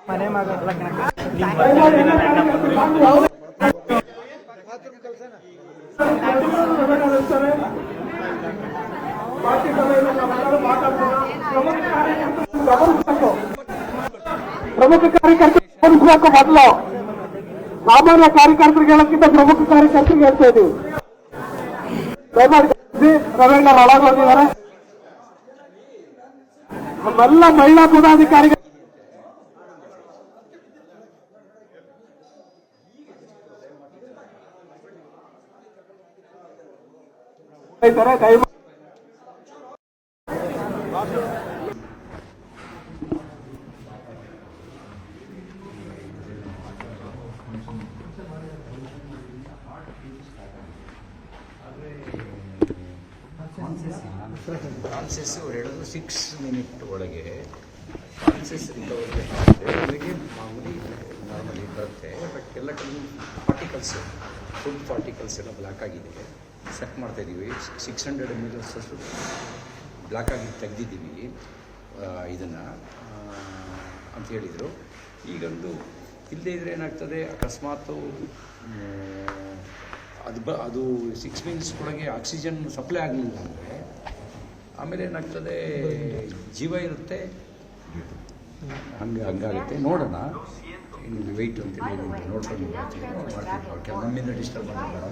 ಮನೆ ಮಗ ಪ್ರಮುಖ ಕಾರ್ಯಕರ್ತರು ಮೊದಲು ಸಾಮಾನ್ಯ ಕಾರ್ಯಕರ್ತರಿಗೆ ಹೇಳೋಕ್ಕಿಂತ ಪ್ರಮುಖ ಕಾರ್ಯಕರ್ತರಿಗೆ ಹೇಳ್ತಾ ಇದ್ದೀವಿ. ದಯಮಾಡಿ ರವೀಂದ್ರ ಒಳಗೆ ಹೋಗಿದ್ದಾರೆ. ನಮ್ಮೆಲ್ಲ ಮಹಿಳಾ ಪದಾಧಿಕಾರಿಗಳು ದಯಮಾಡಿ ಕಾನ್ಸೆಸ್ ಅವ್ರು ಹೇಳೋದು 6 ಮಿನಿಟ್ ಒಳಗೆ ಕಾನ್ಸೆಸ್ ರಿಕವರಿ ಆಗಿದೆ. ಅವರಿಗೆ ಮಾಮೂಲಿ ನಾರ್ಮಲಿ ಬರುತ್ತೆ. ಬಟ್ ಎಲ್ಲ ಕಡೆ ಪಾರ್ಟಿಕಲ್ಸ್ ಫುಡ್ ಪಾರ್ಟಿಕಲ್ಸ್ ಎಲ್ಲ ಬ್ಲಾಕ್ ಆಗಿದೆ. ಚೆಕ್ ಮಾಡ್ತಾಯಿದ್ದೀವಿ. 600 ml ಅಷ್ಟು ಬ್ಲಾಕ್ ಆಗಿ ತೆಗೆದಿದ್ದೀವಿ ಇದನ್ನು ಅಂತ ಹೇಳಿದರು. ಈಗೊಂದು ಇಲ್ಲದೇ ಇದ್ದರೆ ಏನಾಗ್ತದೆ, ಅಕಸ್ಮಾತು ಅದು 6 minutes ಒಳಗೆ ಆಕ್ಸಿಜನ್ ಸಪ್ಲೈ ಆಗಲಿಲ್ಲ ಅಂದರೆ ಆಮೇಲೆ ಏನಾಗ್ತದೆ, ಜೀವ ಇರುತ್ತೆ, ಹಂಗಾಗುತ್ತೆ. ನೋಡೋಣ, ಇನ್ನು ವೆಯ್ಟ್ ಅಂತೇಳಿ ನೋಡ್ಕೊಂಡು ಮಾಡ್ತೀವಿ. ನಮ್ಮಿಂದ ಡಿಸ್ಟರ್ಬ್ ಮಾಡಬೇಡ.